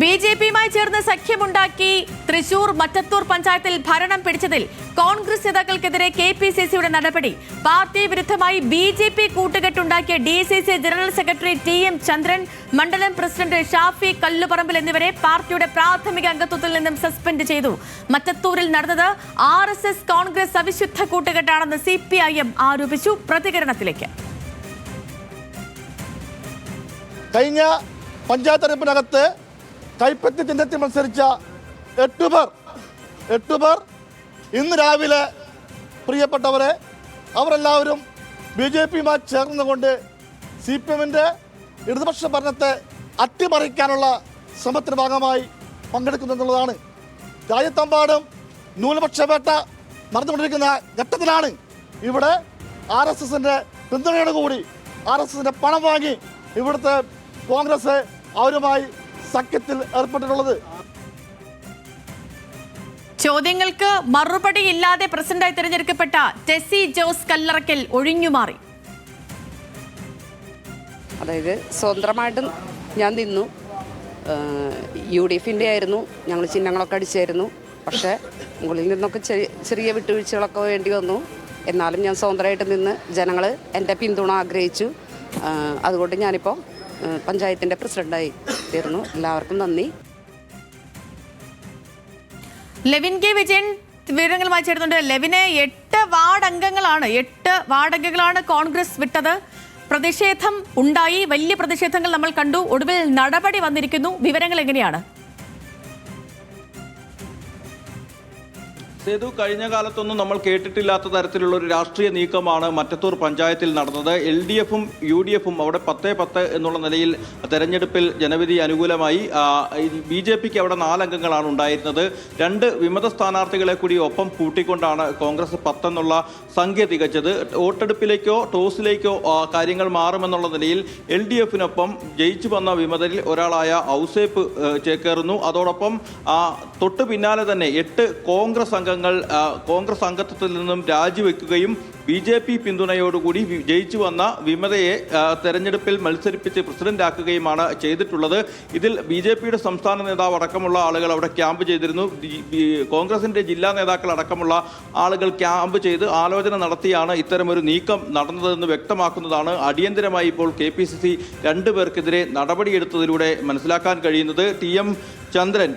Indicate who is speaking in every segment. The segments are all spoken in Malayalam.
Speaker 1: ബിജെപിയുമായി ചേർന്ന് സഖ്യമുണ്ടാക്കി തൃശൂർ മറ്റത്തൂർ പഞ്ചായത്തിൽ ഭരണം പിടിച്ചതിൽ കോൺഗ്രസ് നേതാക്കൾക്കെതിരെ കെപിസിസിയുടെ നടപടി. പാർട്ടി വിരുദ്ധമായി ബിജെപി കൂട്ടുകെട്ടുണ്ടാക്കിയ DCC general secretary TM. Chandran, മണ്ഡലം പ്രസിഡന്റ് ഷാഫി കല്ലുപറമ്പിൽ എന്നിവരെ പാർട്ടിയുടെ പ്രാഥമിക അംഗത്വത്തിൽ നിന്നും സസ്പെൻഡ് ചെയ്തു. മറ്റത്തൂരിൽ നടന്നത് RSS കോൺഗ്രസ് അവിശുദ്ധ കൂട്ടുകെട്ടാണെന്ന് CPIM ആരോപിച്ചു. പ്രതികരണത്തിലേക്ക്.
Speaker 2: കഴിഞ്ഞ പഞ്ചായത്ത് തെരഞ്ഞെടുപ്പിനകത്ത് കൈപ്പത്തി ചിഹ്നത്തിൽ മത്സരിച്ച എട്ട് പേർ ഇന്ന് രാവിലെ പ്രിയപ്പെട്ടവരെ അവരെല്ലാവരും BJPയുമായി ചേർന്നുകൊണ്ട് CPMന്റെ ഇടതുപക്ഷ ഭരണത്തെ അട്ടിമറിക്കാനുള്ള ശ്രമത്തിന്റെ ഭാഗമായി പങ്കെടുക്കുന്നുള്ളതാണ്. രാജ്യത്തെമ്പാടും ന്യൂനപക്ഷ വേട്ട നടന്നുകൊണ്ടിരിക്കുന്ന ഘട്ടത്തിലാണ് ഇവിടെ RSSന്റെ പിന്തുണയോടുകൂടി RSSന്റെ പണം വാങ്ങി ഇവിടുത്തെ കോൺഗ്രസ് അവരുമായി സഖ്യത്തിൽ ഏർപ്പെട്ടിട്ടുള്ളത്.
Speaker 1: ചോദ്യങ്ങൾക്ക് മറുപടി ഇല്ലാതെ പ്രസിഡന്റായി തിരഞ്ഞെടുക്കപ്പെട്ട ടെസി ജോസ് കല്ലറയ്ക്കൽ ഒഴിഞ്ഞുമാറി.
Speaker 3: അതായത് സ്വതന്ത്രമായിട്ട് ഞാൻ നിന്നു. UDFന്റെ ആയിരുന്നു, ഞങ്ങൾ ചിഹ്നങ്ങളൊക്കെ അടിച്ചായിരുന്നു. പക്ഷേ മുകളിൽ നിന്നൊക്കെ ചെറിയ വിട്ടുവീഴ്ചകളൊക്കെ വേണ്ടി വന്നു. എന്നാലും ഞാൻ സ്വതന്ത്രമായിട്ട് നിന്ന് ജനങ്ങൾ എൻ്റെ പിന്തുണ ആഗ്രഹിച്ചു. അതുകൊണ്ട് ഞാനിപ്പോൾ പഞ്ചായത്തിൻ്റെ പ്രസിഡന്റായി തീർന്നു. എല്ലാവർക്കും നന്ദി.
Speaker 1: ലെവിൻ കെ വിജയൻ വിവരങ്ങളുമായി ചേർന്നുണ്ട്. ലെവിനെ 8 വാർഡ് അംഗങ്ങളാണ് കോൺഗ്രസ് വിട്ടത്. പ്രതിഷേധം ഉണ്ടായി, വലിയ പ്രതിഷേധങ്ങൾ നമ്മൾ കണ്ടു. ഒടുവിൽ നടപടി വന്നിരിക്കുന്നു. വിവരങ്ങൾ എങ്ങനെയാണ്?
Speaker 4: സേതു, കഴിഞ്ഞ കാലത്തൊന്നും നമ്മൾ കേട്ടിട്ടില്ലാത്ത തരത്തിലുള്ള ഒരു രാഷ്ട്രീയ നീക്കമാണ് മറ്റത്തൂർ പഞ്ചായത്തിൽ നടന്നത്. LDFും UDFും അവിടെ 10-10 എന്നുള്ള നിലയിൽ തെരഞ്ഞെടുപ്പിൽ ജനവിധി അനുകൂലമായി. BJPക്ക് അവിടെ 4 അംഗങ്ങളാണ് ഉണ്ടായിരുന്നത്. 2 വിമത സ്ഥാനാർത്ഥികളെ കൂടി ഒപ്പം കൂട്ടിക്കൊണ്ടാണ് കോൺഗ്രസ് 10 എന്നുള്ള സംഖ്യ തികച്ചത്. വോട്ടെടുപ്പിലേക്കോ ടോസിലേക്കോ കാര്യങ്ങൾ മാറുമെന്നുള്ള നിലയിൽ LDFിനൊപ്പം ജയിച്ചു വന്ന വിമതരിൽ ഒരാളായ ഔസേപ്പ് ചേക്കേറുന്നു. അതോടൊപ്പം തൊട്ടു പിന്നാലെ തന്നെ 8 കോൺഗ്രസ് കോൺഗ്രസ് അംഗത്വത്തിൽ നിന്നും രാജിവെക്കുകയും BJP പിന്തുണയോടുകൂടി ജയിച്ചു വന്ന വിമതയെ തെരഞ്ഞെടുപ്പിൽ മത്സരിപ്പിച്ച് പ്രസിഡന്റാക്കുകയുമാണ് ചെയ്തിട്ടുള്ളത്. ഇതിൽ BJPയുടെ സംസ്ഥാന നേതാവ് അടക്കമുള്ള ആളുകൾ അവിടെ ക്യാമ്പ് ചെയ്തിരുന്നു. കോൺഗ്രസിന്റെ ജില്ലാ നേതാക്കൾ അടക്കമുള്ള ആളുകൾ ക്യാമ്പ് ചെയ്ത് ആലോചന നടത്തിയാണ് ഇത്തരമൊരു നീക്കം നടന്നതെന്ന് വ്യക്തമാക്കുന്നതാണ് അടിയന്തരമായി ഇപ്പോൾ KPCC 2 പേർക്കെതിരെ നടപടിയെടുത്തതിലൂടെ മനസ്സിലാക്കാൻ കഴിയുന്നത്. ടി.എം. ചന്ദ്രൻ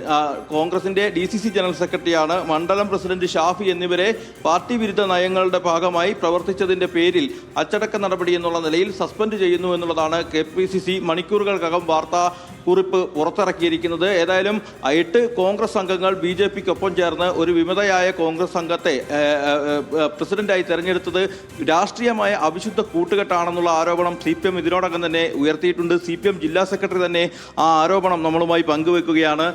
Speaker 4: കോൺഗ്രസിന്റെ DCC ജനറൽ സെക്രട്ടറിയാണ്. മണ്ഡലം പ്രസിഡന്റ് ഷാഫി എന്നിവരെ പാർട്ടി വിരുദ്ധ നയങ്ങളുടെ ഭാഗമായി പ്രവർത്തിച്ചതിന്റെ പേരിൽ അച്ചടക്ക നടപടി എന്നുള്ള നിലയിൽ സസ്പെൻഡ് ചെയ്യുന്നു എന്നുള്ളതാണ് KPCC മണിക്കൂറുകൾക്കകം വാർത്താ കുറിപ്പ് പുറത്തിറക്കിയിരിക്കുന്നത്. ഏതായാലും 8 കോൺഗ്രസ് അംഗങ്ങൾ BJPക്കൊപ്പം ചേർന്ന് ഒരു വിമതയായ കോൺഗ്രസ് അംഗത്തെ പ്രസിഡന്റായി തെരഞ്ഞെടുത്തത് രാഷ്ട്രീയമായ അവിശുദ്ധ കൂട്ടുകെട്ടാണെന്നുള്ള ആരോപണം CPM ഇതിനോടകം തന്നെ ഉയർത്തിയിട്ടുണ്ട്. CPM ജില്ലാ സെക്രട്ടറി തന്നെ ആ ആരോപണം നമ്മളുമായി പങ്കുവെക്കുകയാണ്.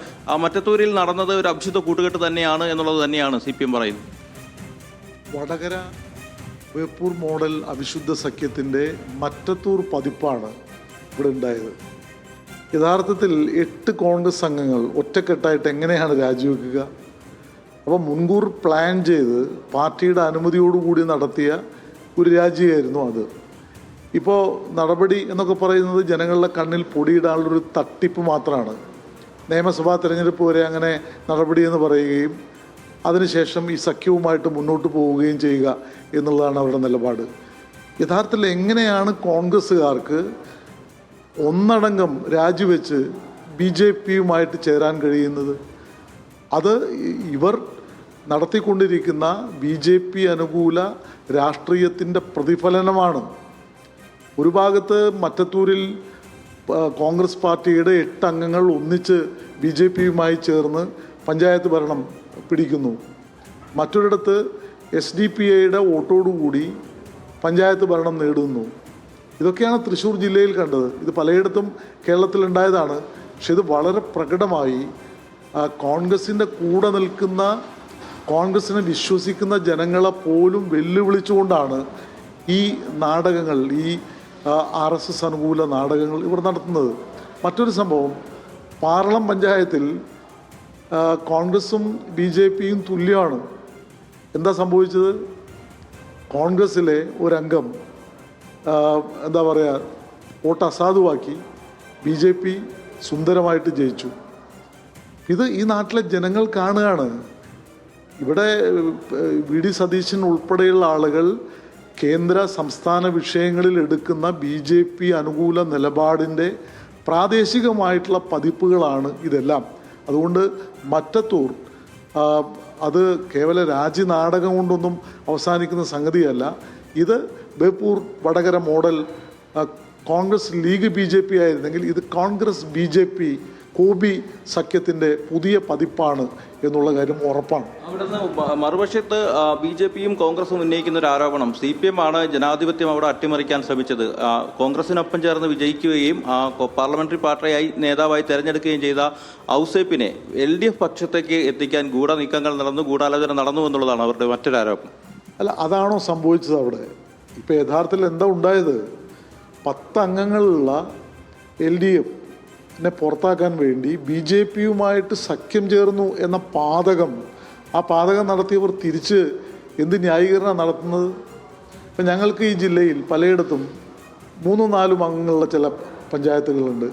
Speaker 4: മറ്റത്തൂരിൽ നടന്നത് ഒരു അവിശുദ്ധ കൂട്ടുകെട്ട് തന്നെയാണ് എന്നുള്ളത് തന്നെയാണ് CPM പറയുന്നത്.
Speaker 5: വടകര വേപ്പൂർ മോഡൽ അവിശുദ്ധ സഖ്യത്തിൻ്റെ മറ്റത്തൂർ പതിപ്പാണ് ഇവിടെ ഉണ്ടായത്. യഥാർത്ഥത്തിൽ 8 കോൺഗ്രസ് അംഗങ്ങൾ ഒറ്റക്കെട്ടായിട്ട് എങ്ങനെയാണ് രാജിവെക്കുക? അപ്പോൾ മുൻകൂർ പ്ലാൻ ചെയ്ത് പാർട്ടിയുടെ അനുമതിയോടുകൂടി നടത്തിയ ഒരു രാജിയായിരുന്നു അത്. ഇപ്പോൾ നടപടി എന്നൊക്കെ പറയുന്നത് ജനങ്ങളുടെ കണ്ണിൽ പൊടിയിടാനുള്ളൊരു തട്ടിപ്പ് മാത്രമാണ്. നിയമസഭാ തെരഞ്ഞെടുപ്പ് വരെ അങ്ങനെ നടപടി എന്ന് പറയുകയും അതിനുശേഷം ഈ സഖ്യവുമായിട്ട് മുന്നോട്ട് പോവുകയും ചെയ്യുക എന്നുള്ളതാണ് അവരുടെ നിലപാട്. യഥാർത്ഥത്തിൽ എങ്ങനെയാണ് കോൺഗ്രസ്സുകാർക്ക് ഒന്നടങ്കം രാജിവെച്ച് BJPയുമായിട്ട് ചേരാൻ കഴിയുന്നത്? അത് ഇവർ നടത്തിക്കൊണ്ടിരിക്കുന്ന BJP അനുകൂല രാഷ്ട്രീയത്തിൻ്റെ പ്രതിഫലനമാണ്. ഒരു ഭാഗത്ത് മറ്റത്തൂരിൽ കോൺഗ്രസ് പാർട്ടിയുടെ 8 അംഗങ്ങൾ ഒന്നിച്ച് BJPയുമായി ചേർന്ന് പഞ്ചായത്ത് ഭരണം പിടിക്കുന്നു. മറ്റൊരിടത്ത് SDPIയുടെ വോട്ടോടുകൂടി പഞ്ചായത്ത് ഭരണം നേടുന്നു. ഇതൊക്കെയാണ് തൃശ്ശൂർ ജില്ലയിൽ കണ്ടത്. ഇത് പലയിടത്തും കേരളത്തിലുണ്ടായതാണ്. പക്ഷെ ഇത് വളരെ പ്രകടമായി കോൺഗ്രസിൻ്റെ കൂടെ നിൽക്കുന്ന, കോൺഗ്രസിനെ വിശ്വസിക്കുന്ന ജനങ്ങളെ പോലും വെല്ലുവിളിച്ചുകൊണ്ടാണ് ഈ നാടകങ്ങൾ, ഈ RSS അനുകൂല നാടകങ്ങൾ ഇവർ നടത്തുന്നത്. മറ്റൊരു സംഭവം, പാർളം പഞ്ചായത്തിൽ കോൺഗ്രസും BJPയും തുല്യമാണ്. എന്താ സംഭവിച്ചത്? കോൺഗ്രസ്സിലെ ഒരംഗം എന്താ പറയുക, വോട്ട് അസാധുവാക്കി BJP സുന്ദരമായിട്ട് ജയിച്ചു. ഇത് ഈ നാട്ടിലെ ജനങ്ങൾ കാണുകയാണ്. ഇവിടെ വി ഡി സതീശൻ ഉൾപ്പെടെയുള്ള ആളുകൾ കേന്ദ്ര സംസ്ഥാന വിഷയങ്ങളിൽ എടുക്കുന്ന BJP അനുകൂല നിലപാടിൻ്റെ പ്രാദേശികമായിട്ടുള്ള പതിപ്പുകളാണ് ഇതെല്ലാം. അതുകൊണ്ട് മറ്റത്തൂർ അത് കേവല രാജ്യനാടകം കൊണ്ടൊന്നും അവസാനിക്കുന്ന സംഗതിയല്ല. ഇത് Beypore Vadakara model Congress league BJP ആയിരുന്നെങ്കിൽ ഇത് കോൺഗ്രസ് BJP കോബി സഖ്യത്തിൻ്റെ പുതിയ പതിപ്പാണ് എന്നുള്ള കാര്യം ഉറപ്പാണ്.
Speaker 4: അവിടുന്ന് മറുപക്ഷത്ത് BJPയും കോൺഗ്രസും ഉന്നയിക്കുന്ന ഒരു ആരോപണം CPM ആണ് ജനാധിപത്യം അവിടെ അട്ടിമറിക്കാൻ ശ്രമിച്ചത്. കോൺഗ്രസിനൊപ്പം ചേർന്ന് വിജയിക്കുകയും പാർലമെന്ററി പാർട്ടിയായി നേതാവായി തെരഞ്ഞെടുക്കുകയും ചെയ്ത ഔസേപ്പിനെ LDF പക്ഷത്തേക്ക് എത്തിക്കാൻ ഗൂഢാലോചന നടന്നു എന്നുള്ളതാണ് അവരുടെ മറ്റൊരു ആരോപണം.
Speaker 5: അല്ല, അതാണോ സംഭവിച്ചത് അവിടെ? ഇപ്പം യഥാർത്ഥത്തിൽ എന്താ ഉണ്ടായത്? 10 അംഗങ്ങളുള്ള LDFനെ പുറത്താക്കാൻ വേണ്ടി BJPയുമായിട്ട് സഖ്യം ചേർന്നു എന്ന ആ പാതകം നടത്തിയവർ തിരിച്ച് എന്ത് ന്യായീകരണം നടത്തുന്നത്? ഇപ്പം ഞങ്ങൾക്ക് ഈ ജില്ലയിൽ പലയിടത്തും 3-4 അംഗങ്ങളുള്ള ചില പഞ്ചായത്തുകളുണ്ട്.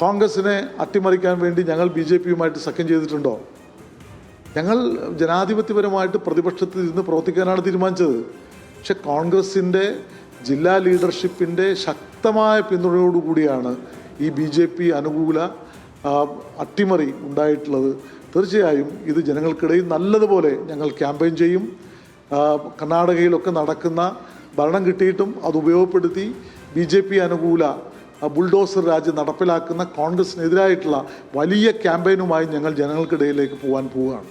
Speaker 5: കോൺഗ്രസിനെ അട്ടിമറിക്കാൻ വേണ്ടി ഞങ്ങൾ BJPയുമായിട്ട് സഖ്യം ചെയ്തിട്ടുണ്ടോ? ഞങ്ങൾ ജനാധിപത്യപരമായിട്ട് പ്രതിപക്ഷത്തിൽ ഇരുന്ന് പ്രവർത്തിക്കാനാണ് തീരുമാനിച്ചത്. പക്ഷെ കോൺഗ്രസിൻ്റെ ജില്ലാ ലീഡർഷിപ്പിൻ്റെ ശക്തമായ പിന്തുണയോടുകൂടിയാണ് ഈ BJP അനുകൂല അട്ടിമറി ഉണ്ടായിട്ടുള്ളത്. തീർച്ചയായും ഇത് ജനങ്ങൾക്കിടയിൽ നല്ലതുപോലെ ഞങ്ങൾ ക്യാമ്പയിൻ ചെയ്യും. കർണാടകയിലൊക്കെ നടക്കുന്ന ഭരണം കിട്ടിയിട്ടും അത് ഉപയോഗപ്പെടുത്തി BJP അനുകൂല ബുൾഡോസർ രാജ്യം നടപ്പിലാക്കുന്ന കോൺഗ്രസിനെതിരായിട്ടുള്ള വലിയ ക്യാമ്പയിനുമായി ഞങ്ങൾ ജനങ്ങൾക്കിടയിലേക്ക് പോവുകയാണ്.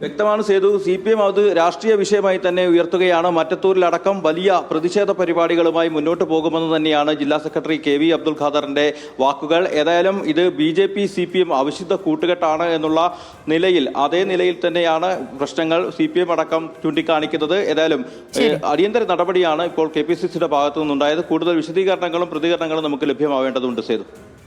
Speaker 4: വ്യക്തമാണ് സേതു, CPM അത് രാഷ്ട്രീയ വിഷയമായി തന്നെ ഉയർത്തുകയാണ്. മറ്റത്തൂരിലടക്കം വലിയ പ്രതിഷേധ പരിപാടികളുമായി മുന്നോട്ട് പോകുമെന്ന് തന്നെയാണ് ജില്ലാ സെക്രട്ടറി KV അബ്ദുൽ ഖാദറിന്റെ വാക്കുകൾ. ഏതായാലും ഇത് BJP CPM അവിശുദ്ധ കൂട്ടുകെട്ടാണ് എന്നുള്ള നിലയിൽ അതേ നിലയിൽ തന്നെയാണ് പ്രശ്നങ്ങൾ CPM അടക്കം ചൂണ്ടിക്കാണിക്കുന്നത്. ഏതായാലും അടിയന്തര നടപടിയാണ് ഇപ്പോൾ KPCCയുടെ ഭാഗത്തു നിന്നുണ്ടായത്. കൂടുതൽ വിശദീകരണങ്ങളും പ്രതികരണങ്ങളും നമുക്ക് ലഭ്യമാവേണ്ടതുണ്ട് സേതു.